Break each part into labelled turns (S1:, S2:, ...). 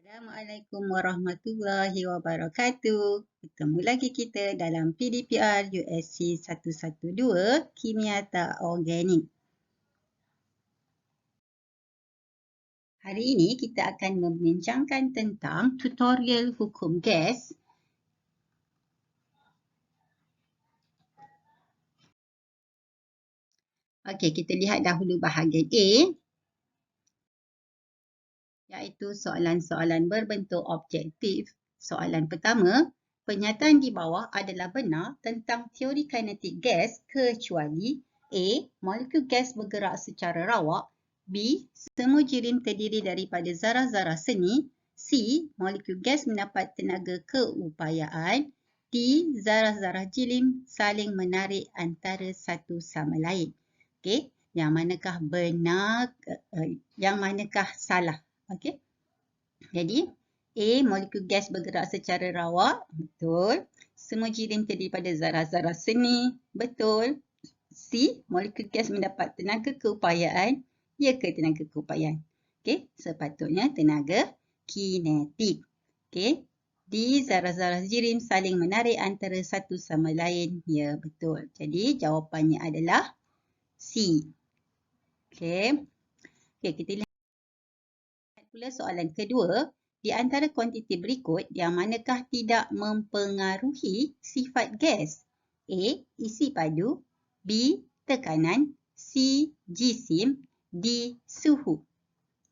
S1: Assalamualaikum warahmatullahi wabarakatuh. Bertemu lagi kita dalam PDPR USC 112 Kimia Tak Organik. Hari ini kita akan membincangkan tentang tutorial hukum gas. Okey, kita lihat dahulu bahagian A, iaitu soalan-soalan berbentuk objektif. Soalan pertama, pernyataan di bawah adalah benar tentang teori kinetik gas kecuali A. Molekul gas bergerak secara rawak, B. Semua jirim terdiri daripada zarah-zarah seni, C. Molekul gas mendapat tenaga keupayaan, D. Zarah-zarah jirim saling menarik antara satu sama lain. Okey, yang manakah benar, yang manakah salah? Okey. Jadi, A, molekul gas bergerak secara rawak, betul. Semua jirim terdiri daripada zarah-zarah seni, betul. C, molekul gas mendapat tenaga keupayaan, ya ke tenaga keupayaan? Okey, sepatutnya tenaga kinetik. Okey. D, zarah-zarah jirim saling menarik antara satu sama lain, ya betul. Jadi, jawapannya adalah C. Okey. Okey, kita lihat pula soalan kedua. Di antara kuantiti berikut, yang manakah tidak mempengaruhi sifat gas? A. Isi padu, B. Tekanan, C. Jisim, D. Suhu.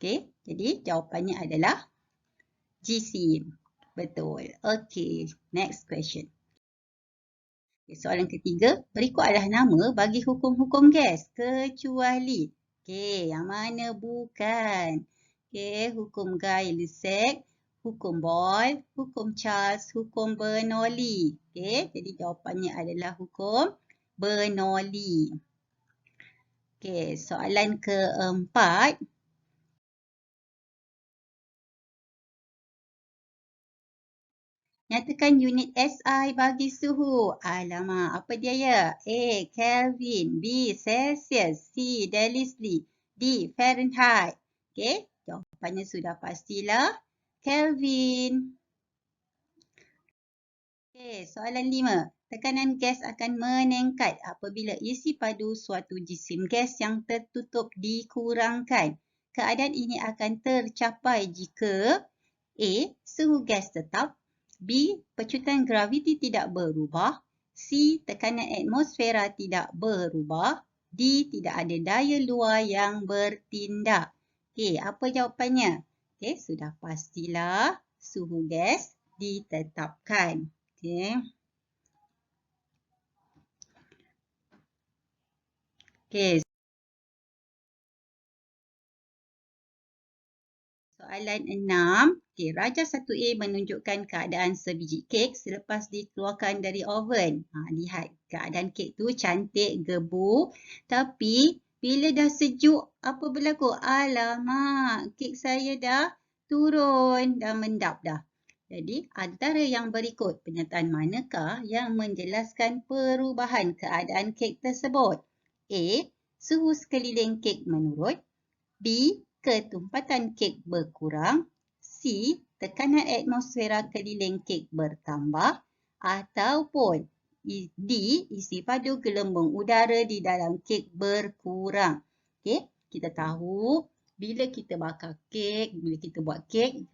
S1: Okey, jadi jawapannya adalah jisim. Betul. Okey, next question. Okay, soalan ketiga, berikut adalah nama bagi hukum-hukum gas kecuali. Okey, yang mana bukan? Okey, hukum Guy-Lussac, hukum Boyle, hukum Charles, hukum Bernoulli. Okey, jadi jawapannya adalah hukum Bernoulli. Okey, soalan keempat. Nyatakan unit SI bagi suhu. Alamak, apa dia ya? A. Kelvin, B. Celsius, C. Delisle, D. Fahrenheit. Okey, jawapannya sudah pastilah Kelvin. Okey, soalan 5. Tekanan gas akan meningkat apabila isi padu suatu jisim gas yang tertutup dikurangkan. Keadaan ini akan tercapai jika A. Suhu gas tetap, B. Pecutan graviti tidak berubah, C. Tekanan atmosfera tidak berubah, D. Tidak ada daya luar yang bertindak. Okey, apa jawapannya? Okey, sudah pastilah suhu gas ditetapkan. Okey. Okey. Soalan 6. Okey, Raja 1A menunjukkan keadaan sebiji kek selepas dikeluarkan dari oven. Lihat keadaan kek tu cantik, gebu. Tapi bila dah sejuk, apa berlaku? Alamak, kek saya dah turun, dah mendap dah. Jadi antara yang berikut, pernyataan manakah yang menjelaskan perubahan keadaan kek tersebut? A. Suhu sekeliling kek menurun. B. Ketumpatan kek berkurang. C. Tekanan atmosfera keliling kek bertambah. Ataupun D. Isi padu gelembung udara di dalam kek berkurang. Okey, kita tahu bila kita bakar kek, bila kita buat kek,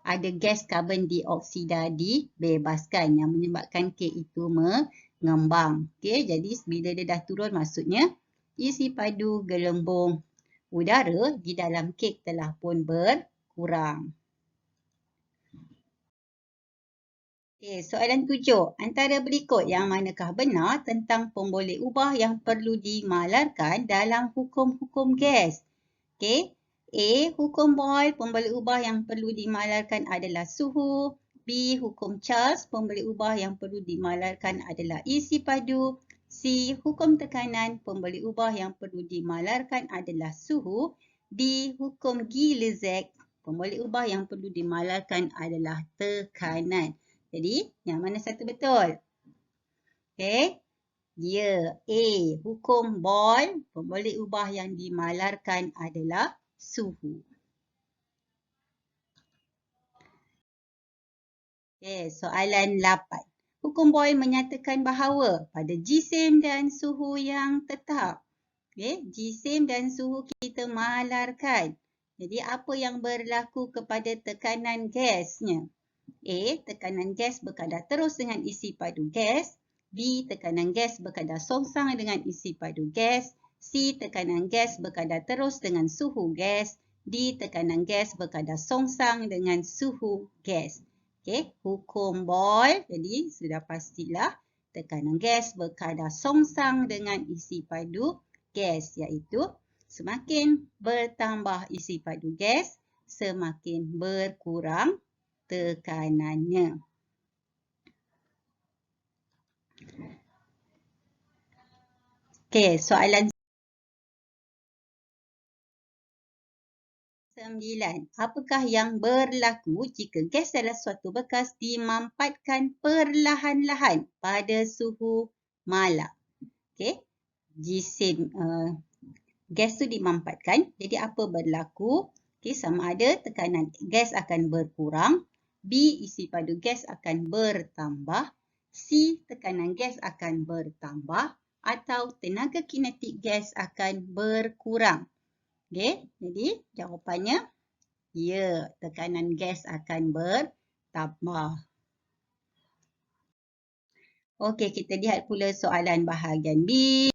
S1: ada gas karbon dioksida dibebaskan yang menyebabkan kek itu mengembang. Okey, jadi bila dia dah turun maksudnya isi padu gelembung udara di dalam kek telah pun berkurang. Okey, soalan 7. Antara berikut yang manakah benar tentang pemboleh ubah yang perlu dimalarkan dalam hukum-hukum gas? Okey, A. Hukum Boyle, pemboleh ubah yang perlu dimalarkan adalah suhu. B. Hukum Charles, pemboleh ubah yang perlu dimalarkan adalah isi padu. C. Hukum tekanan, pemboleh ubah yang perlu dimalarkan adalah suhu. D. Hukum Guy-Lussac, pemboleh ubah yang perlu dimalarkan adalah tekanan. Jadi, yang mana satu betul? Okey. Ya, A. Hukum Boyle, pemboleh ubah yang dimalarkan adalah suhu. Soalan 8. Hukum Boyle menyatakan bahawa pada jisim dan suhu yang tetap, jisim dan suhu kita malarkan. Jadi apa yang berlaku kepada tekanan gasnya? A. Tekanan gas berkadar terus dengan isi padu gas. B. Tekanan gas berkadar songsang dengan isi padu gas. C. Tekanan gas berkadar terus dengan suhu gas. D. Tekanan gas berkadar songsang dengan suhu gas. Hukum Boyle. Jadi sudah pastilah tekanan gas berkadar songsang dengan isi padu gas, iaitu semakin bertambah isi padu gas, semakin berkurang tekanannya. Soalan 9. Apakah yang berlaku jika gas dalam suatu bekas dimampatkan perlahan-lahan pada suhu malar? Jisim gas tu dimampatkan, jadi apa berlaku? Sama ada tekanan gas akan berkurang, B. Isi padu gas akan bertambah, C. Tekanan gas akan bertambah, atau tenaga kinetik gas akan berkurang. Jadi jawapannya ya, tekanan gas akan bertambah. Kita lihat pula soalan bahagian B.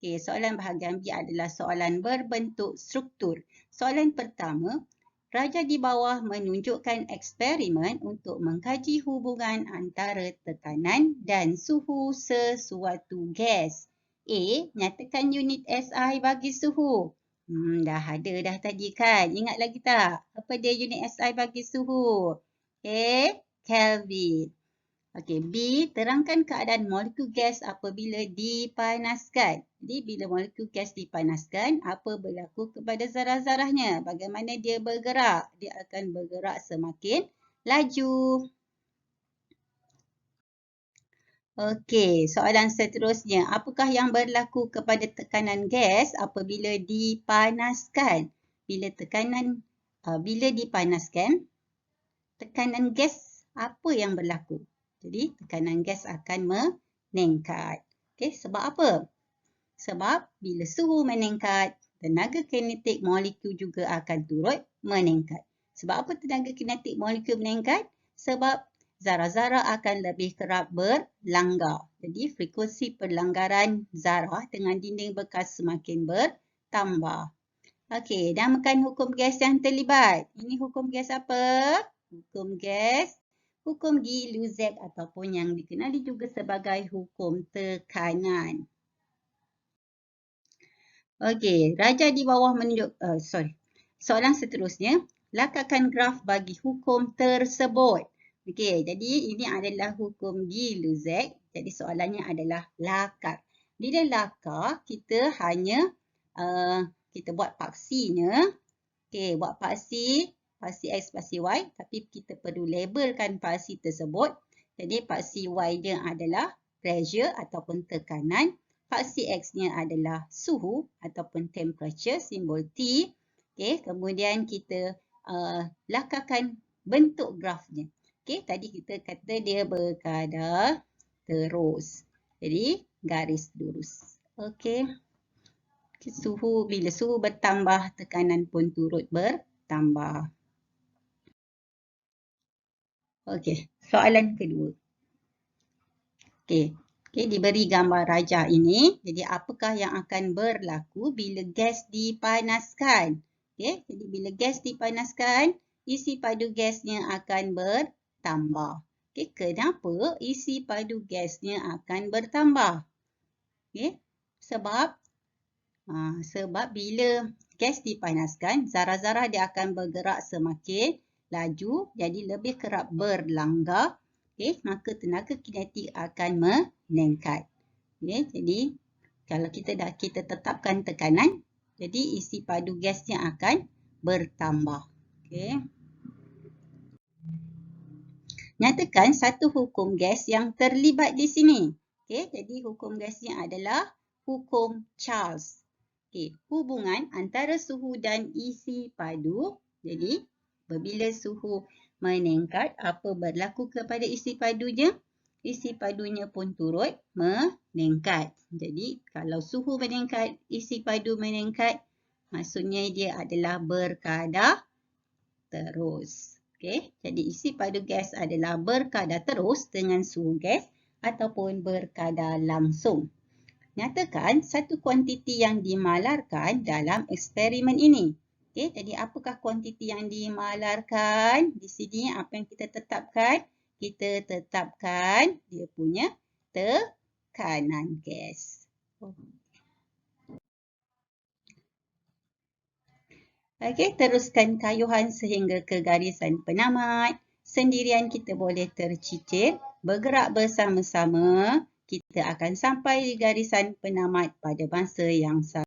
S1: Soalan bahagian B adalah soalan berbentuk struktur. Soalan pertama, raja di bawah menunjukkan eksperimen untuk mengkaji hubungan antara tekanan dan suhu sesuatu gas. A. Nyatakan unit SI bagi suhu. Dah ada dah tadi kan? Ingat lagi tak? Apa dia unit SI bagi suhu? Kelvin. B. Terangkan keadaan molekul gas apabila dipanaskan. Jadi bila molekul gas dipanaskan, apa berlaku kepada zarah-zarahnya? Bagaimana dia bergerak? Dia akan bergerak semakin laju. Soalan seterusnya. Apakah yang berlaku kepada tekanan gas apabila dipanaskan? Bila dipanaskan, tekanan gas apa yang berlaku? Jadi tekanan gas akan meningkat. Sebab apa? Sebab bila suhu meningkat, tenaga kinetik molekul juga akan turut meningkat. Sebab apa tenaga kinetik molekul meningkat? Sebab zarah-zarah akan lebih kerap berlanggar. Jadi frekuensi perlanggaran zarah dengan dinding bekas semakin bertambah. Namakan hukum gas yang terlibat. Ini hukum gas apa? Hukum Gill-Luzak ataupun yang dikenali juga sebagai hukum tekanan. Raja di bawah menunjuk, soalan seterusnya, lakarkan graf bagi hukum tersebut. Jadi ini adalah hukum Gill-Luzak. Jadi soalannya adalah lakar. Bila lakar, kita hanya kita buat paksinya. Buat paksi X, paksi Y. Tapi kita perlu labelkan paksi tersebut. Jadi paksi Y dia adalah pressure ataupun tekanan. Paksi X-nya adalah suhu ataupun temperature, simbol T. Kemudian kita lakarkan bentuk grafnya. Tadi kita kata dia berkadar terus. Jadi garis lurus. Bila suhu bertambah, tekanan pun turut bertambah. Soalan kedua. Diberi gambar raja ini. Jadi apakah yang akan berlaku bila gas dipanaskan? Jadi bila gas dipanaskan, isi padu gasnya akan bertambah. Kenapa isi padu gasnya akan bertambah? Sebab bila gas dipanaskan, zarah-zarah dia akan bergerak semakin laju, jadi lebih kerap berlanggar. Maka tenaga kinetik akan meningkat. Jadi kalau kita tetapkan tekanan, jadi isi padu gasnya akan bertambah. Nyatakan satu hukum gas yang terlibat di sini. Jadi hukum gasnya adalah hukum Charles. Hubungan antara suhu dan isi padu. Jadi apabila suhu meningkat. Apa berlaku kepada isi padunya? Isi padunya pun turut meningkat. Jadi, kalau suhu meningkat, isi padu meningkat, maksudnya dia adalah berkadar terus. Okey, jadi isi padu gas adalah berkadar terus dengan suhu gas ataupun berkadar langsung. Nyatakan satu kuantiti yang dimalarkan dalam eksperimen ini. Okey, jadi apakah kuantiti yang dimalarkan? Di sini apa yang kita tetapkan? Kita tetapkan dia punya tekanan gas. Okey, teruskan kayuhan sehingga ke garisan penamat. Sendirian kita boleh tercicir. Bergerak bersama-sama, kita akan sampai di garisan penamat pada masa yang sama.